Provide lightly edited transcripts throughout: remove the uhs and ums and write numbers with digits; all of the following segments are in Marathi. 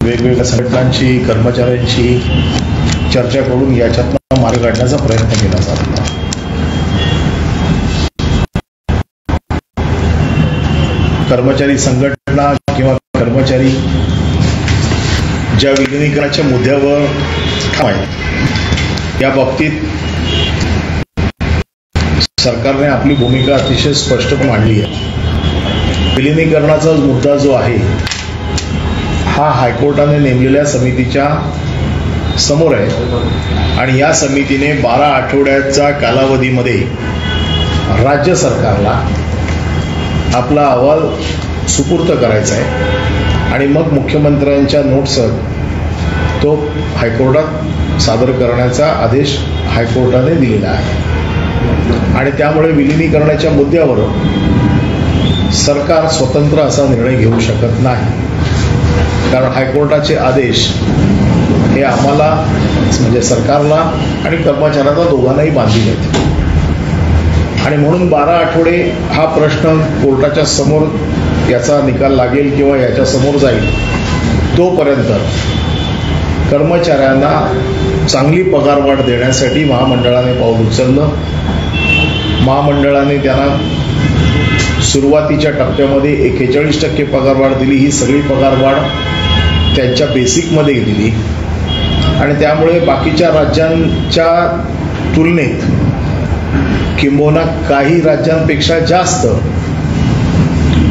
वेगवेगळ्या संघटनांची कर्मचाऱ्यांची चर्चा करून याच्यातून मार्ग काढण्याचा प्रयत्न केला जातो. कर्मचारी संघटना किंवा कर्मचारी ज्या विलिनीकरणाच्या मुद्द्यावर ठाम आहेत, या बाबतीत सरकारने आपली भूमिका अतिशय स्पष्टपणे मांडली आहे. विलिनीकरणाचा मुद्दा जो आहे हा हायकोर्टाने नेमलेल्या समितीच्या समोर आहे आणि या समितीने 12 आठवड्याचा कालावधीमध्ये राज्य सरकारला आपला अहवाल सुपूर्द करायचा आहे आणि मग मुख्यमंत्र्यांच्या नोटसह तो हायकोर्टात सादर करण्याचा आदेश हायकोर्टाने दिलेला आहे. आणि त्यामुळे विलिनीकरणाच्या मुद्द्यावर सरकार स्वतंत्र असा निर्णय घेऊ शकत नाही, कारण हायकोर्टाचे आदेश हे आम्हाला म्हणजे सरकारला आणि कर्मचाऱ्यांना दोघांनाही बांधील आहेत. आणि म्हणून 12 आठवडे हा प्रश्न कोर्टाच्या समोर याचा निकाल लागेल किंवा याच्या समोर जाईल तोपर्यंत कर्मचाऱ्यांना चांगली पगारवाढ देण्यासाठी महामंडळाने पाऊल उचललं. महामंडळाने त्यांना सुरुवातीच्या टप्प्यामध्ये 41% पगारवाढ दिली. ही सगळी पगारवाढ त्यांच्या बेसिकमध्ये दिली आणि त्यामुळे बाकीच्या राज्यांच्या तुलनेत किंबहुना काही राज्यांपेक्षा जास्त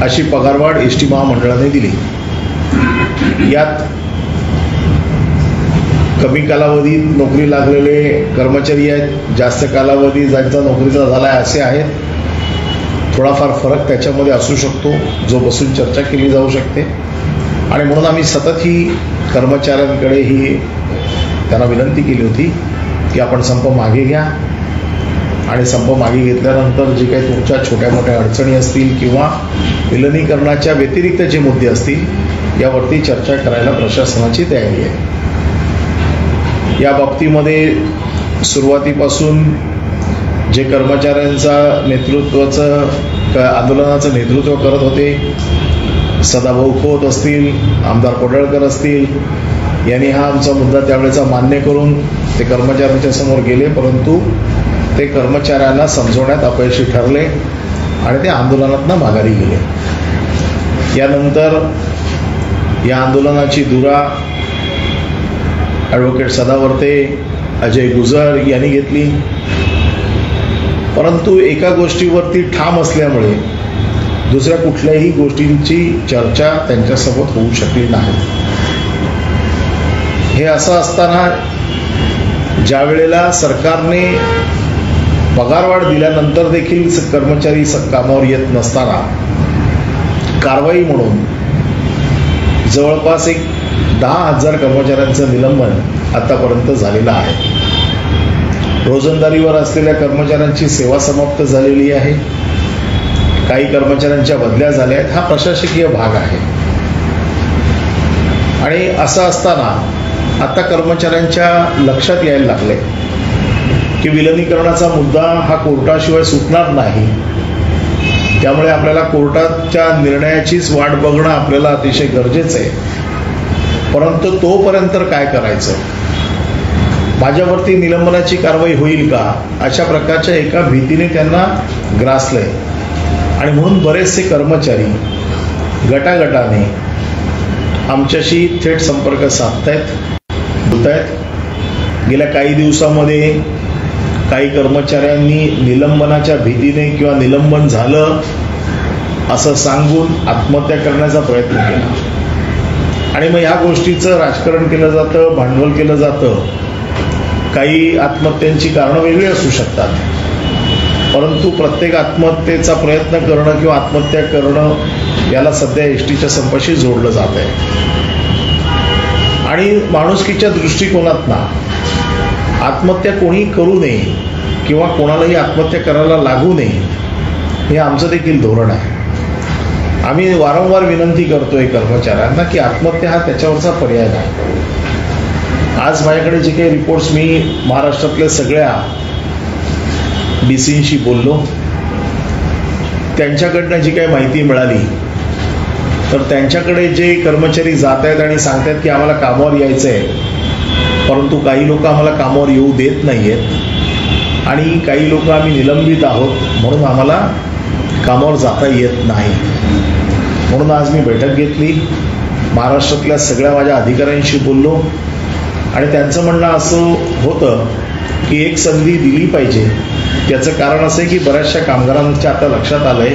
अशी पगारवाढ एसटी महामंडळाने दिली. यात कमी कालावधीत नोकरी लागलेले कर्मचारी आहेत, जास्त कालावधी ज्यांचा नोकरीचा झाला आहे असे आहेत. थोडाफार फरक त्याच्यामध्ये असू शकतो जो बसून चर्चा केली जाऊ शकते. आणि म्हणून आम्ही सतत ही कर्मचाऱ्यांकडे ही त्यांना विनंती केली होती की आपण संप मागे घ्या आणि संप मागे घेतल्यानंतर जे काही तुमच्या छोट्या मोठ्या अडचणी असतील किंवा विलिनीकरणाच्या व्यतिरिक्त जे मुद्दे असतील यावरती चर्चा करायला प्रशासनाची तयारी आहे. या बाबतीमध्ये सुरुवातीपासून जे कर्मचाऱ्यांचा आंदोलनाचं नेतृत्व करत होते, सदाभाऊ खोत असतील, आमदार कोडळकर असतील, यांनी हा आमचा मुद्दा त्यावेळेचा मान्य करून ते कर्मचाऱ्यांच्या समोर गेले, परंतु ते कर्मचाऱ्यांना समजवण्यात अपयशी ठरले आणि ते आंदोलनातनं माघारी गेले. यानंतर या आंदोलनाची धुरा ॲडव्होकेट सदावर्ते, अजय गुजर यांनी घेतली, परंतु एका गोष्टीवरती ठाम असल्यामुळे दुसऱ्या कुठल्याही गोष्टींची चर्चा त्यांच्यासोबत होऊ शकली नाही. हे असं असताना ज्या वेळेला सरकारने पगारवाढ दिल्यानंतर देखील कर्मचारी कामावर येत नसताना कारवाई म्हणून जवळपास 10,000 कर्मचाऱ्यांचं निलंबन आतापर्यंत झालेलं आहे. रोजंदारीवर असलेल्या कर्मचाऱ्यांची सेवा समाप्त झालेली आहे. काही कर्मचाऱ्यांच्या बदल्या झाल्या आहेत. हा प्रशासकीय भाग आहे. आणि असं असताना आता कर्मचाऱ्यांच्या लक्षात यायला लागले की विलिनीकरणाचा मुद्दा हा कोर्टाशिवाय सुटणार नाही. त्यामुळे आपल्याला कोर्टाच्या निर्णयाचीच वाट बघणं आपल्याला अतिशय गरजेचं आहे. परंतु तोपर्यंत काय करायचं, माझ्यावरती निलंबनाची कारवाई होईल का, अशा प्रकारच्या एका भीतीने त्यांना ग्रासलंय. आणि म्हणून बरेचसे कर्मचारी गटागटाने आमच्याशी थेट संपर्क साधतायत, बोलतायत. गेल्या काही दिवसामध्ये काही कर्मचाऱ्यांनी निलंबनाच्या भीतीने किंवा निलंबन झालं असं सांगून आत्महत्या करण्याचा प्रयत्न केला. आणि मग या गोष्टीचं राजकारण केलं जातं, भांडवल केलं जातं. काही आत्महत्यांची कारणं वेगळी असू शकतात, परंतु प्रत्येक आत्महत्येचा प्रयत्न करणं किंवा आत्महत्या करणं याला सध्या एसटीच्या संपाशी जोडलं जात आहे. आणि माणुसकीच्या दृष्टिकोनातनं आत्महत्या कोणी करू नये किंवा कोणालाही आत्महत्या करायला लागू नये हे आमचं देखील धोरण आहे. आम्ही वारंवार विनंती करतोय कर्मचाऱ्यांना की आत्महत्या हा त्याच्यावरचा पर्याय नाही. आज माझ्याकडे जे काही रिपोर्ट्स मी महाराष्ट्रातल्या सगळ्या डीसींशी बोललो, त्यांच्याकडनं जी काही माहिती मिळाली तर त्यांच्याकडे जे कर्मचारी जात आहेत आणि सांगतात की आम्हाला कामावर यायचं आहे, परंतु काही लोक आम्हाला कामावर येऊ देत नाही आहेत आणि काही लोक आम्ही निलंबित आहोत म्हणून आम्हाला कामावर जाता येत नाही. म्हणून आज मी बैठक घेतली, महाराष्ट्रातल्या सगळ्या माझ्या अधिकाऱ्यांशी बोललो आणि त्यांचं म्हणणं असं होतं की एक संधी दिली पाहिजे. त्याचं कारण असं आहे की बऱ्याचशा कामगारांच्या आता लक्षात आलं आहे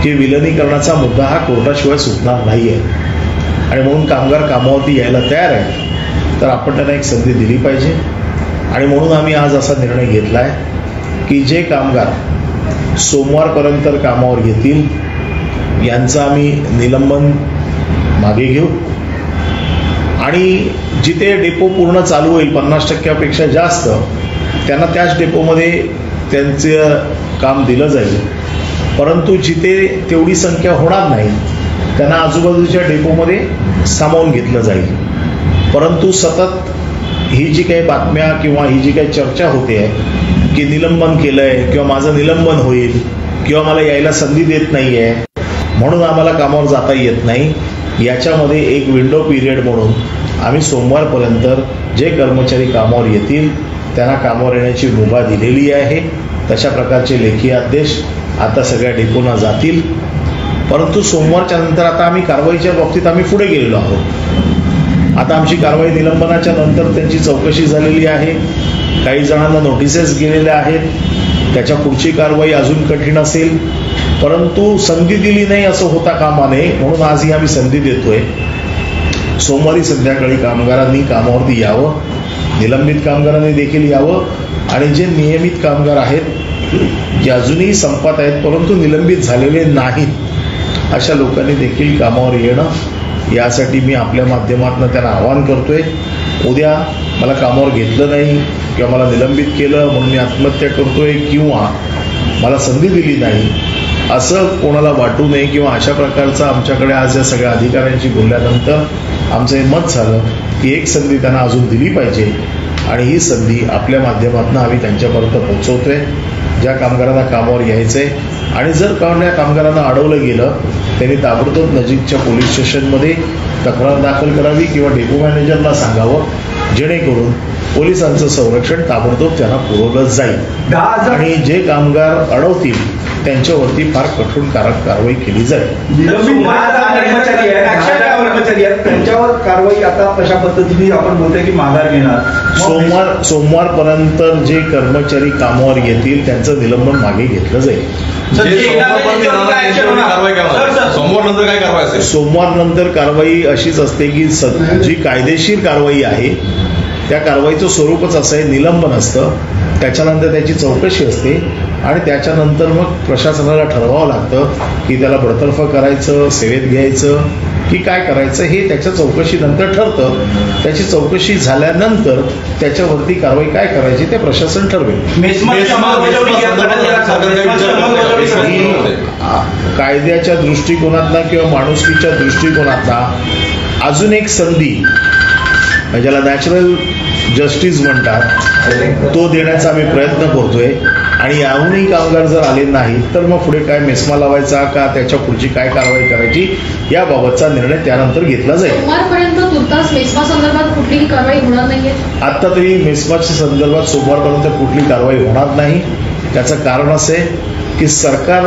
की विलिनीकरणाचा मुद्दा हा कोर्टाशिवाय सुटणार नाही आहे आणि म्हणून कामगार कामावरती यायला तयार आहे, तर आपण त्यांना एक संधी दिली पाहिजे. आणि म्हणून आम्ही आज असा निर्णय घेतला आहे की जे कामगार सोमवारपर्यंत कामावर घेतील यांचं आम्ही निलंबन मागे घेऊ आणि जिथे डेपो पूर्ण चालू होईल 50%पेक्षा जास्त त्यांना त्याच डेपोमध्ये त्यांचं काम दिलं जाईल. परंतु जिथे तेवढी संख्या होणार नाही त्यांना आजूबाजूच्या डेपोमध्ये सामावून घेतलं जाईल. परंतु सतत ही जी काही बातम्या किंवा ही जी काही चर्चा होते आहे की निलंबन केलं आहे किंवा माझं निलंबन होईल किंवा मला यायला संधी देत नाही आहे म्हणून आम्हाला कामावर जाता येत नाही, याच्यामध्ये एक विंडो पिरियड म्हणून आम्ही सोमवारपर्यंत जे कर्मचारी कामावर येतील त्यांना कामावर येण्याची मुभा दिलेली आहे. तशा प्रकारचे लेखी आदेश आता सगळ्या डेपोना जातील. परंतु सोमवारच्या नंतर आता आम्ही कारवाईच्या बाबतीत आम्ही पुढे गेलेलो आहोत. आता आमची कारवाई निलंबनाच्या नंतर त्यांची चौकशी झालेली आहे, काही जणांना नोटिसेस गेलेल्या आहेत, त्याच्या पुढची कारवाई अजून कठीण असेल. परंतु संधी दिली नाही असं होता कामा नये म्हणून आजही आम्ही संधी देतोय. सोमवारी संध्याकाळी कामगारांनी कामावरती यावं, निलंबित कामगारांनी देखील यावं आणि जे नियमित कामगार आहेत जे अजूनही संपात आहेत परंतु निलंबित झालेले नाहीत अशा लोकांनी देखील कामावर येणं, यासाठी मी आपल्या माध्यमातून त्यांना आवाहन करतोय. उद्या मला कामावर घेतलं नाही किंवा मला निलंबित केलं म्हणून मी आत्महत्या करतोय किंवा मला संधी दिली नाही असं कोणाला वाटू नये किंवा अशा प्रकारचं आमच्याकडे आज या सगळ्या अधिकाऱ्यांशी बोलल्यानंतर आमचं हे मत झालं की एक संधी त्यांना अजून दिली पाहिजे आणि ही संधी आपल्या माध्यमातून आम्ही त्यांच्यापर्यंत पोहोचवतोय. ज्या कामगारांना कामावर यायचंय आणि जर कोणत्या कामगारांना अडवलं गेलं त्यांनी ताबडतोब नजीकच्या पोलीस स्टेशनमध्ये तक्रार दाखल करावी किंवा डेपो मॅनेजरला सांगावं, जेणेकरून पोलिसांचं संरक्षण ताबडतोब त्यांना पुरवलं जाईल आणि जे कामगार अडवतील त्यांच्यावरती फार कठोर कारवाई केली जाईल. त्यांच्यावर कारवाई आता कशा पद्धतीने आपण बोलतोय की माघार घेणार? सोमवारपर्यंत जे कर्मचारी कामावर येतील त्यांचं निलंबन मागे घेतलं जाईल. सोमवार नंतर कारवाई अशीच असते की जी कायदेशीर कारवाई आहे त्या कारवाईचं स्वरूपच असं आहे, निलंबन असतं, त्याच्यानंतर त्याची चौकशी असते आणि त्याच्यानंतर मग प्रशासनाला ठरवावं लागतं की त्याला बडतर्फ करायचं, सेवेत घ्यायचं की काय करायचं हे त्याच्या चौकशीनंतर ठरतं. त्याची चौकशी झाल्यानंतर त्याच्यावरती कारवाई काय करायची ते प्रशासन ठरवेल. कायद्याच्या दृष्टिकोनातनं किंवा माणुसकीच्या दृष्टिकोनातनं अजून एक संधी ज्याला नॅचरल जस्टिस म्हणतात तो देण्याचा आम्ही प्रयत्न करतोय आणि याहूनही कामगार जर आले नाही तर मग पुढे काय मेस्मा लावायचा का त्याच्या पुढची काय कारवाई करायची याबाबतचा निर्णय त्यानंतर घेतला जाईल. सोमवारपर्यंत तुर्तास मेस्मा संदर्भात कुठलीही कारवाई होणार नाहीये. आता तरी मेस्माच्या संदर्भात सोमवारपर्यंत कुठली कारवाई होणार नाही. त्याचं कारण असं आहे की सरकार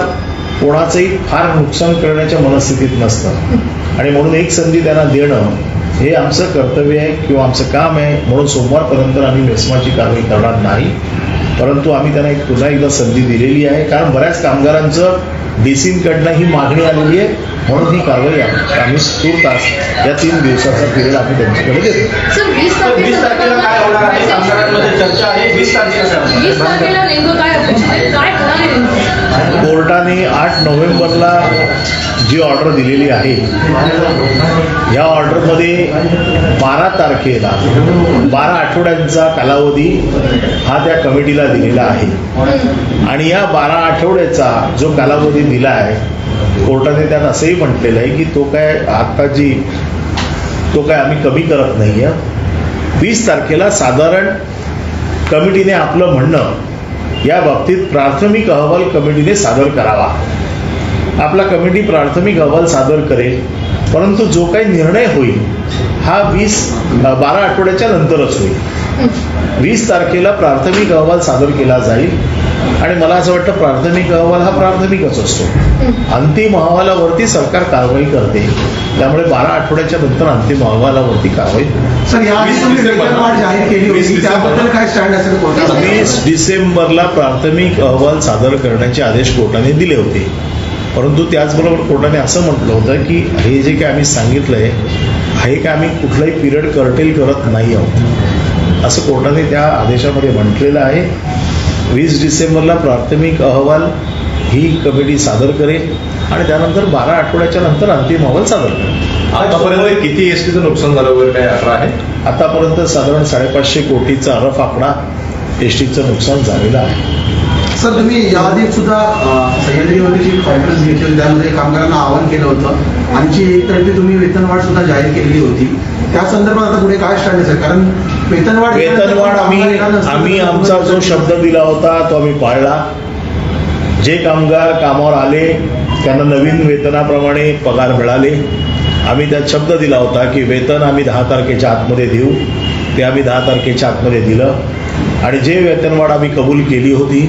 कोणाचंही फार नुकसान करण्याच्या मनस्थितीत नसतं आणि म्हणून एक संधी त्यांना देणं हे आमचं कर्तव्य आहे किंवा आमचं काम आहे. म्हणून सोमवारपर्यंत आम्ही मेस्माची कारवाई करणार नाही, परंतु आम्ही त्यांना पुन्हा एकदा संधी दिलेली आहे कारण बऱ्याच कामगारांचं डीसींकडनं ही मागणी आलेली आहे म्हणून ही कारवाई आम्ही तुर्तास या 3 दिवसाचा पिरियड आम्ही त्यांच्याकडे देतो. 20 तारखेला काय होणार आहे? कामगारांमध्ये चर्चा आहे. 20 तारखेला नेमकं काय अपेक्षित आहे, काय होणार आहे? कोर्टाने 8 नोव्हेंबरला जी ऑर्डर दिलेली आहे या ऑर्डरमध्ये 12 तारखेला 12 आठवड्यांचा कालावधी हा त्या कमिटीला दिलेला आहे आणि या 12 आठवड्याचा जो कालावधी दिला आहे कोर्टाने त्यात असंही म्हटलेलं आहे की तो काय आम्ही कमी करत नाही आहे. 20 तारखेला साधारण कमिटीने आपलं म्हणणं या बाबतीत प्राथमिक अहवाल कमिटीने सादर करावा. आपला कमिटी प्राथमिक अहवाल सादर करेल परंतु जो काही निर्णय होईल हा 12 आठवड्याच्या नंतरच होईल. 20 तारखेला प्राथमिक अहवाल सादर केला जाईल आणि मला असं वाटतं प्राथमिक अहवाल हा प्राथमिकच असतो. अंतिम अहवालावरती सरकार कारवाई करते, त्यामुळे 12 आठवड्याच्या नंतर अंतिम अहवालावरती कारवाई. सर, याआधी तुम्ही वेतनवाढ जाहीर केली होती, त्याबद्दल काय स्टँड असेल कोर्टाचा? 20 डिसेंबरला प्राथमिक अहवाल सादर करण्याचे आदेश कोर्टाने दिले होते. परंतु त्याचबरोबर कोर्टाने असं म्हटलं होतं की हे जे काही आम्ही सांगितलंय हे काय आम्ही कुठलाही पिरियड कर्टेल करत नाही आहोत, असं कोर्टाने त्या आदेशामध्ये म्हटलेलं आहे. 20 डिसेंबरला प्राथमिक अहवाल ही कमिटी सादर करेल आणि त्यानंतर 12 आठवड्याच्या नंतर अंतिम अहवाल सादर करेल. आतापर्यंत किती एसटीचं नुकसान झालं वगैरे काय आकडा आहे? आतापर्यंत साधारण 550 कोटीचा रफ आकडा एसटीचं नुकसान झालेलं आहे. सर, तुम्ही याआधी सुद्धा सह्याद्रीवरची कॉन्फरन्स घेतली होती, त्यामध्ये कामगारांना आवाहन केलं होतं आणि एकतर्फी तुम्ही वेतनवाढ सुद्धा जाहीर केलेली होती. त्या संदर्भात आता पुढे काय स्टँड असेल? कारण वेतनवाढ आम्ही आमचा जो शब्द दिला होता तो आम्ही पाळला. जे कामगार कामावर आले त्यांना नवीन वेतनाप्रमाणे पगार मिळाले. आम्ही त्यात शब्द दिला होता की वेतन आम्ही 10 तारखेच्या आतमध्ये देऊ, ते आम्ही 10 तारखेच्या आतमध्ये दिलं आणि जे वेतनवाढ आम्ही कबूल केली होती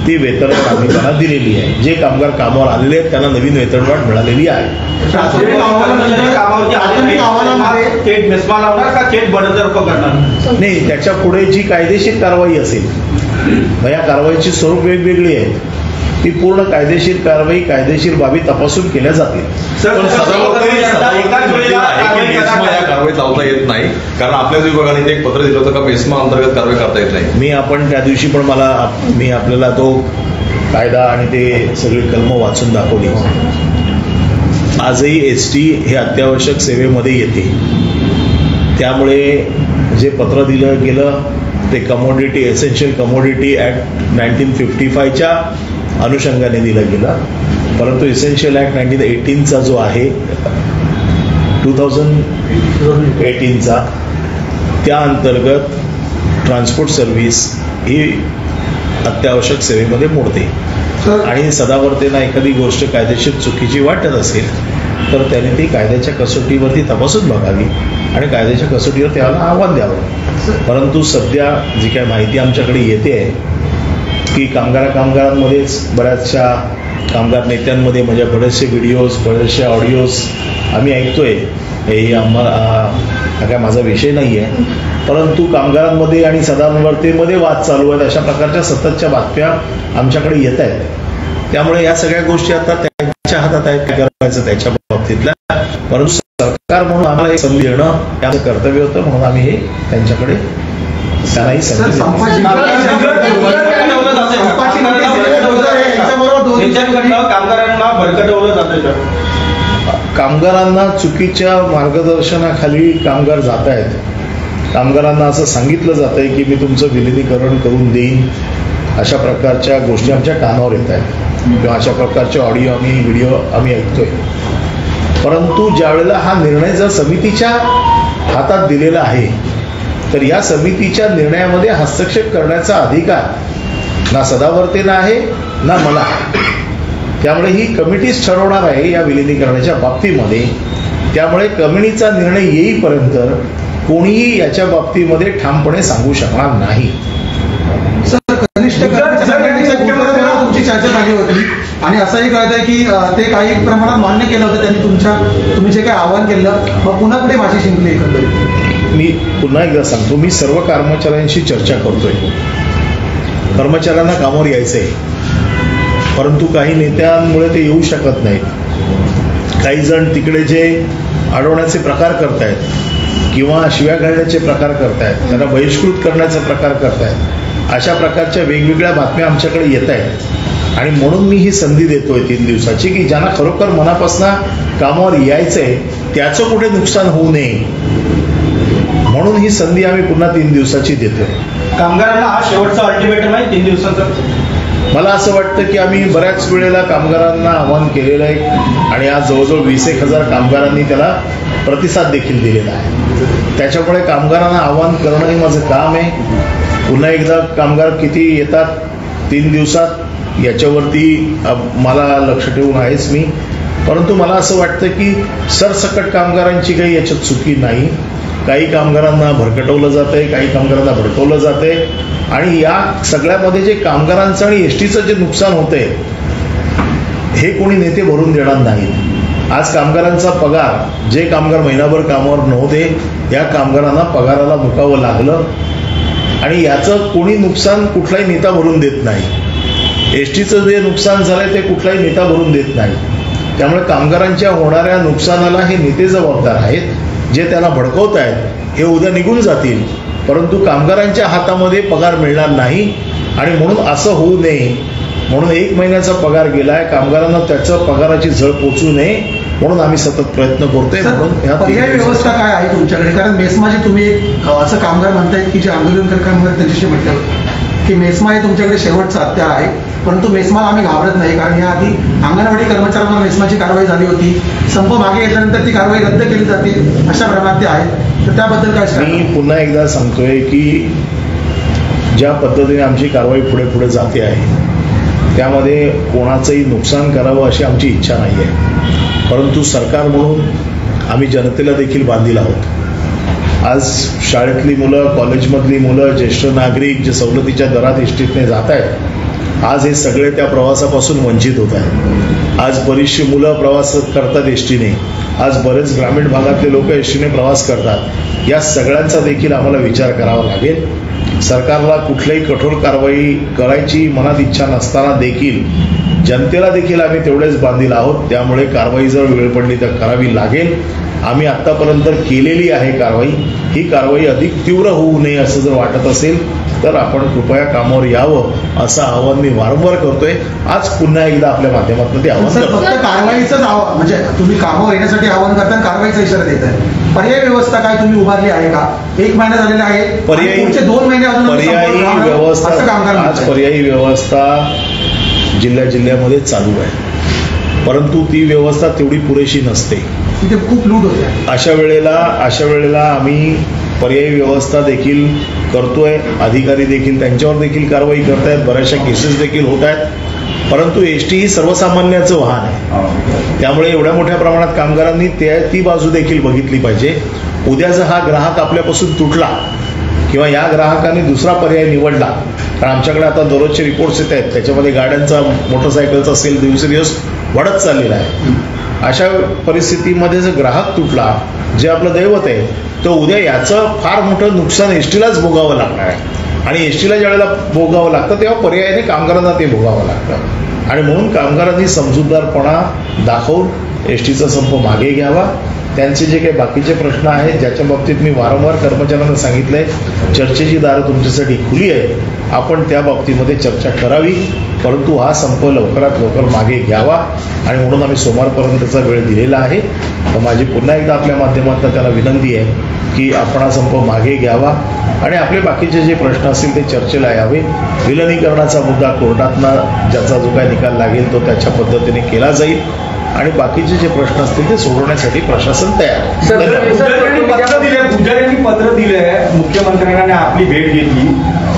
ती वेतनवाढ आम्ही त्यांना दिलेली आहे. जे कामगार कामावर आलेले आहेत त्यांना नवीन वेतनवाढ मिळालेली आहे. नाही, त्याच्या पुढे जी कायदेशीर कारवाई असेल या कारवाईची स्वरूप वेगवेगळी आहे. ती पूर्ण कायदेशीर कारवाई कायदेशीर बाबी तपासून केल्या जातील. कारवाई चालता येत नाही कारण आपल्याच विभागाने एक पत्र दिलं होतं का मेस्मा अंतर्गत कारवाई करता येत नाही. आपण त्या दिवशी पण मी आपल्याला तो कायदा आणि ते सगळी कलम वाचून दाखवली. आजही एसटी हे अत्यावश्यक सेवेमध्ये येते, त्यामुळे जे पत्र दिलं गेलं ते कमोडिटी एसेन्शियल कमोडिटी ऍक्ट 1955च्या अनुषंगाने दिलं गेलं. परंतु एसेन्शियल ऍक्ट 1918चा जो आहे 2018चा त्या अंतर्गत ट्रान्सपोर्ट सर्व्हिस ही अत्यावश्यक सेवेमध्ये मोडते आणि सदावर्तेना एखादी गोष्ट कायदेशीर चुकीची वाटत असेल तर त्याने ती कायद्याच्या कसोटीवरती तपासून बघावी आणि कायद्याच्या कसोटीवर त्याला आव्हान द्यावं. परंतु सध्या जी काही माहिती आमच्याकडे येते आहे की कामगारांमध्येच बऱ्याचशा कामगार नेत्यांमध्ये म्हणजे बरेचसे व्हिडिओज बरेचसे ऑडिओज आम्ही ऐकतोय. हे आम्हाला हा काय माझा विषय नाही आहे, परंतु कामगारांमध्ये आणि सदावर्तेमध्ये वाद चालू आहेत अशा प्रकारच्या सततच्या बातम्या आमच्याकडे येत आहेत. त्यामुळे या सगळ्या गोष्टी आता त्यांच्या हातात आहेत काय करायचं त्याच्या बाबतीतल्या. परंतु सरकार म्हणून आम्हाला एक संधी देणं हे आमचं कर्तव्य होतं, म्हणून आम्ही हे त्यांच्याकडे त्यांनाही संधी कामगारांना भरकटवलं जातं. कामगारांना चुकीच्या मार्गदर्शनाखाली कामगार जात आहेत. कामगारांना असं सांगितलं जात आहे की मी तुमचं विलिनीकरण करून देईन, अशा प्रकारच्या गोष्टी आमच्या कानावर येत आहेत किंवा अशा प्रकारचे ऑडिओ व्हिडिओ आम्ही ऐकतोय. परंतु ज्यावेळेला हा निर्णय जर समितीच्या हातात दिलेला आहे तर या समितीच्या निर्णयामध्ये हस्तक्षेप करण्याचा अधिकार ना सदावर्तेना आहे ना मला. त्यामुळे ही कमिटीच ठरवणार आहे या विलिनीकरणाच्या बाबतीमध्ये. त्यामुळे कमिटीचा निर्णय येईपर्यंत कोणीही याच्या बाबतीमध्ये ठामपणे सांगू शकणार नाही. कनिष्ठ तुमची चर्चा झाली होती आणि असंही कळत आहे की ते काही प्रमाणात मान्य केलं होतं त्यांनी तुम्ही जे काही आवाहन केलं मग पुन्हा कुठे माझी शिंकली एकंदरीत. मी पुन्हा एकदा सांगतो, मी सर्व कर्मचाऱ्यांशी चर्चा करतोय. कर्मचाऱ्यांना कामावर यायचंय, परंतु काही नेत्यांमुळे ते येऊ शकत नाहीत. काही जण तिकडे जे अडवण्याचे प्रकार करतायत किंवा शिव्या घालण्याचे प्रकार करतायत, त्यांना बहिष्कृत करण्याचे प्रकार करतायत, अशा प्रकारच्या वेगवेगळ्या बातम्या आमच्याकडे येत आहेत. आणि म्हणून मी ही संधी देतोय 3 दिवसाची की ज्यांना खरोखर मनापासून कामावर यायचंय त्याचं कुठे नुकसान होऊ नये, म्हणून ही संधी आम्ही पुन्हा 3 दिवसाची देतोय. कामगारांना हा शेवटचा अल्टिमेटम आहे 3 दिवसाचा. मला असं वाटतं की आम्ही बऱ्याच वेळेला कामगारांना आवाहन केलेलं आहे आणि आज जवळजवळ 20,000 कामगारांनी त्याला प्रतिसाद देखील दिलेला आहे. त्याच्यामुळे कामगारांना आवाहन करणं हे माझं काम आहे. पुन्हा एकदा कामगार किती येतात 3 दिवसात याच्यावरती मला लक्ष ठेवून आहेच मी. परंतु मला असं वाटतं की सरसकट कामगारांची काही याच्यात चुकी नाही. काही कामगारांना भरकटवलं जातंय, काही कामगारांना भडकवलं जातंय आणि या सगळ्यामध्ये जे कामगारांचं आणि एसटीचं जे नुकसान होतंय हे कोणी नेते भरून देणार नाहीत. आज कामगारांचा पगार, जे कामगार महिनाभर कामावर नव्हते या कामगारांना पगाराला मुकावं लागलं आणि याचं कोणी नुकसान कुठलाही नेता भरून देत नाही. एसटीचं जे नुकसान झालंय ते कुठलाही नेता भरून देत नाही. त्यामुळे कामगारांच्या होणाऱ्या नुकसानाला हे नेते जबाबदार आहेत. जे त्यांना भडकवत आहेत हे उद्या निघून जातील, परंतु कामगारांच्या हातामध्ये पगार मिळणार नाही. आणि म्हणून असं होऊ नये म्हणून 1 महिन्याचा पगार गेलाय, कामगारांना त्याचं पगाराची झळ पोचू नये म्हणून आम्ही सतत प्रयत्न करतोय. म्हणून पर्यायी व्यवस्था काय आहे तुमच्याकडे? कारण मेस्माचे तुम्ही एक असं कामगार म्हणतायत की जे आंदोलन कामगार त्यांच्याशी म्हटलं की मेस्मा हे तुमच्याकडे शेवटचं हत्यार आहे, परंतु मेस्माला आम्ही घाबरत नाही. कारण याआधी अंगणवाडी कर्मचाऱ्यांवर मेस्माची कारवाई झाली होती, संप मागे घेतल्यानंतर ती कारवाई रद्द केली जाते, अशा प्रमाणात ते आहेत. तर त्याबद्दल काय? मी पुन्हा एकदा सांगतोय की ज्या पद्धतीने आमची कारवाई पुढे पुढे जाते आहे त्यामध्ये कोणाचंही नुकसान करावं अशी आमची इच्छा नाही आहे. परंतु सरकार म्हणून आम्ही जनतेला देखील बांधील आहोत. आज शाळेतली मुलं, कॉलेजमधली मुलं, ज्येष्ठ नागरिक जे सवलतीच्या दरात एसटीने जात आहेत, आज हे सगळे त्या प्रवासापासून वंचित होत आहेत. आज बरीचशी मुलं प्रवास करतात एसटीने, आज बरेच ग्रामीण भागातले लोक एसटीने प्रवास करतात. या सगळ्यांचा देखील आम्हाला विचार करावा लागेल. सरकारला कुठल्याही कठोर कारवाई करायची मनात इच्छा नसताना देखील जनतेला देखील आम्ही तेवढेच बांधील आहोत. त्यामुळे कारवाई जर वेळ पडली तर करावी लागेल. आम्ही आत्तापर्यंत केलेली आहे कारवाई. ही कारवाई अधिक तीव्र होऊ नये असं जर वाटत असेल तर आपण कृपया कामावर यावं असं आवाहन मी वारंवार करतोय. आज पुन्हा एकदा आपल्या माध्यमातून ते आवाहन करतो. फक्त कारवाईचंच म्हणजे तुम्ही कामावर येण्यासाठी आवाहन करताना कारवाईचा इशारा देत आहे. पर्यायी व्यवस्था काय तुम्ही उभारली आहे का? 1 महिना झालेला आहे, पर्यायी 2 महिने अजून पर्यायी व्यवस्था आज पर्यायी व्यवस्था जिल्ह्यामध्ये चालू आहे, परंतु ती व्यवस्था तेवढी पुरेशी नसते. तिथे खूप लूट होते. अशा वेळेला आम्ही पर्यायी व्यवस्था देखील करतोय. अधिकारी देखील त्यांच्यावर देखील कारवाई करतायत. बऱ्याचशा केसेस देखील होत आहेत. परंतु एसटी ही सर्वसामान्याचं वाहन आहे. त्यामुळे एवढ्या मोठ्या प्रमाणात कामगारांनी ती बाजू देखील बघितली पाहिजे. उद्या जर हा ग्राहक आपल्यापासून तुटला किंवा या ग्राहकाने दुसरा पर्याय निवडला, कारण आमच्याकडे आता दररोजचे रिपोर्ट्स येत आहेत, त्याच्यामध्ये गाड्यांचा, मोटरसायकलचा सेल दिवसेदिवस वाढत चाललेला आहे. अशा परिस्थितीमध्ये जर ग्राहक तुटला, जे आपलं दैवत आहे, तर उद्या याचं फार मोठं नुकसान एसटीलाच भोगावं लागणार आहे. आणि एसटीला ज्यावेळेला भोगावं लागतं तेव्हा पर्यायाने कामगारांना ते भोगावं लागतं. आणि म्हणून कामगारांनी समजूतदारपणा दाखवून एसटीचा संप मागे घ्यावा. त्यांचे जे काही बाकीचे प्रश्न आहेत ज्याच्या बाबतीत मी वारंवार कर्मचाऱ्यांना सांगितलंय, चर्चेची दारं तुमच्यासाठी खुली आहे. आपण त्या बाबतीमध्ये चर्चा करावी, परंतु हा संप लवकरात लवकर मागे घ्यावा. आणि म्हणून आम्ही सोमवारपर्यंतचा वेळ दिलेला आहे. तर माझी पुन्हा एकदा आपल्या माध्यमातून त्यांना विनंती आहे की आपण हा संप मागे घ्यावा आणि आपले बाकीचे जे प्रश्न असतील ते चर्चेला यावे. विलिनीकरणाचा मुद्दा कोर्टातनं ज्याचा जो काय निकाल लागेल तो त्याच्या पद्धतीने केला जाईल आणि बाकीचे जे प्रश्न असतील ते सोडवण्यासाठी प्रशासन तयार आहे. गुजरांनी पत्र दिले आहे, मुख्यमंत्र्यांनी आपली भेट घेतली,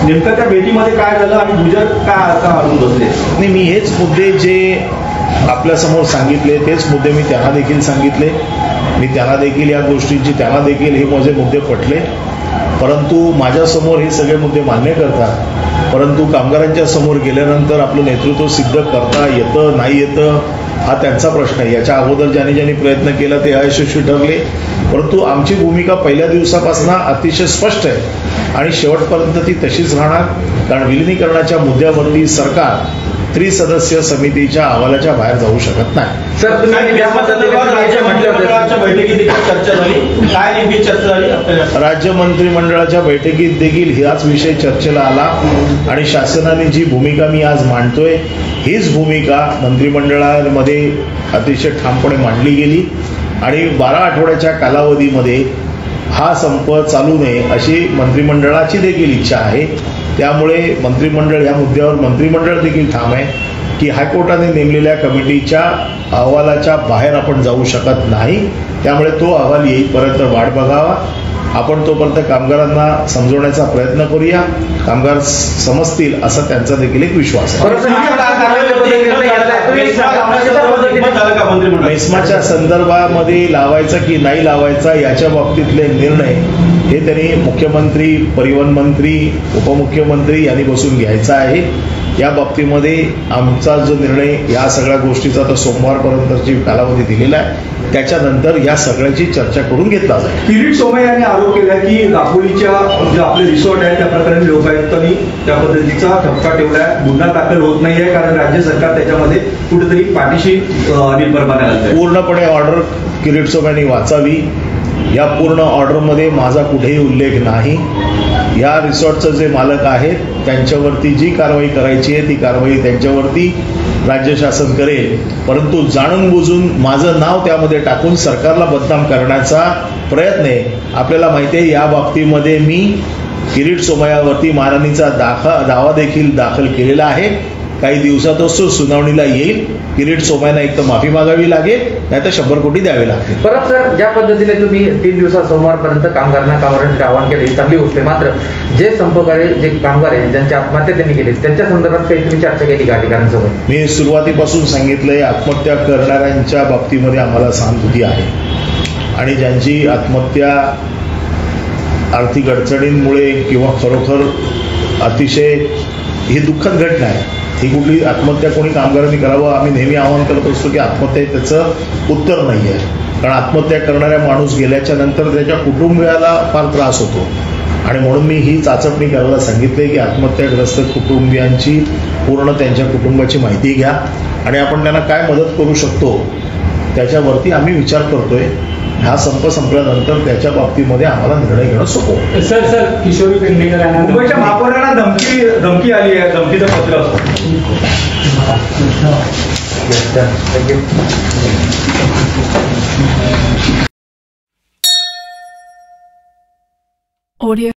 नेमकं त्या भेटीमध्ये काय झालं आणि गुजर काय आता आणून बसले? नाही, मी हेच मुद्दे जे आपल्यासमोर सांगितले तेच मुद्दे मी त्यांना देखील सांगितले. मी त्यांना देखील या गोष्टींची त्यांना देखील हे माझे मुद्दे पटले. परंतु माझ्यासमोर हे सगळे मुद्दे मान्य करतात, परंतु कामगारांच्या समोर गेल्यानंतर आपलं नेतृत्व सिद्ध करता येतं नाही येतं हा त्यांचा प्रश्न आहे. याच्या अगोदर ज्यांनी प्रयत्न केला ते अयशस्वी ठरले. परंतु आमची भूमिका पहिल्या दिवसापासून अतिशय स्पष्ट आहे आणि शेवटपर्यंत ती तशीच राहणार. कारण विलिनीकरणाच्या मुद्द्यावरती सरकार त्रिसदस्यीय समितीच्या अहवालाच्या बाहेर जाऊ शकत नाही. सर, राज्य मंत्रिमंडळाच्या बैठकीत देखील हाच विषय चर्चेला आला आणि शासनाने जी भूमिका मी आज मांडतोय हीच भूमिका मंत्रिमंडळामध्ये अतिशय ठामपणे मांडली गेली आणि 12 आठवड्याच्या कालावधीमध्ये हा संप चालू नये अशी मंत्रिमंडळाची देखील इच्छा आहे. त्यामुळे मंत्रिमंडळ या मुद्द्यावर मंत्रिमंडळ देखील ठाम आहे. की हायकोर्टाने नेमलेल्या कमिटीच्या अहवालाच्या बाहेर आपण जाऊ शकत नाही. त्यामुळे तो अहवाल येईपर्यंत वाट बघावा. आपण तोपर्यंत कामगारांना समजवण्याचा प्रयत्न करूया. कामगार समजतील असा त्यांचा देखील एक विश्वास आहे. मेस्माच्या संदर्भामध्ये लावायचा की नाही लावायचा याच्या बाबतीतले निर्णय हे त्यांनी मुख्यमंत्री, परिवहन मंत्री, उपमुख्यमंत्री यांनी बसून घ्यायचा आहे. या बाबतीमध्ये आमचा जो निर्णय या सगळ्या गोष्टीचा तर सोमवारपर्यंतची कालावधी दिलेला आहे. त्याच्यानंतर या सगळ्याची चर्चा करून घेतला जाईल. किरीट सोमय्या यांनी आरोप केला की दापोलीच्या जे आपले रिसॉर्ट आहे त्या प्रकरणी लोकायुक्तांनी त्या पद्धतीचा ठपका ठेवलाय. गुन्हा दाखल होत नाहीये कारण राज्य सरकार त्याच्यामध्ये कुठेतरी पाठीशी निर्भर आहे. पूर्णपणे ऑर्डर किरीट सोमय्यांनी वाचावी. या पूर्ण ऑर्डरमध्ये माझा कुठेही उल्लेख नाही. या रिसॉर्टचं जे मालक आहेत त्यांच्यावरती जी कारवाई करायची आहे ती कारवाई त्यांच्यावरती राज्य शासन करेल. परंतु जाणून बुजून माझं नाव त्यामध्ये टाकून सरकारला बदनाम करण्याचा प्रयत्न आहे. आपल्याला माहिती आहे या बाबतीमध्ये मी किरीट सोमय्यावरती मारहाणीचा दावा देखील दाखल केलेला आहे. काही दिवसातच तो सुनावणीला येईल. किरीट सोमय्यांना एक तर माफी मागावी लागेल, नाही तर 100 कोटी द्यावे लागतील. परत सर, ज्या पद्धतीने तुम्ही 3 दिवसात सोमवारपर्यंत कामगारांचे आवाहन केले ही चांगली गोष्ट आहे. मात्र जे संपकरी जे कामगार आहेत ज्यांची आत्महत्या त्यांनी केली त्यांच्या संदर्भात काही तुम्ही चर्चा केली का अधिकाऱ्यांसोबत? मी सुरुवातीपासून सांगितलंय आत्महत्या करणाऱ्यांच्या बाबतीमध्ये आम्हाला सहानुभूती आहे आणि ज्यांची आत्महत्या आर्थिक अडचणींमुळे किंवा खरोखर अतिशय ही दुःखद घटना आहे. ही कुठली आत्महत्या कोणी कामगारांनी करावं आम्ही नेहमी आवाहन करत असतो की आत्महत्या त्याचं उत्तर नाही आहे. कारण आत्महत्या करणाऱ्या माणूस गेल्याच्या नंतर त्याच्या कुटुंबियाला फार त्रास होतो आणि म्हणून मी ही चाचपणी करायला सांगितले की आत्महत्याग्रस्त कुटुंबियांची पूर्ण त्यांच्या कुटुंबाची माहिती घ्या आणि आपण त्यांना काय मदत करू शकतो त्याच्यावरती आम्ही विचार करतोय. हा संप संपल्यानंतर त्याच्या बाबतीमध्ये आम्हाला निर्णय घेणं सोपं. सर किशोरी पेडणेकर यांना मुंबईच्या महापौरांना धमकी आली आहे, धमकीचं पत्र. Audio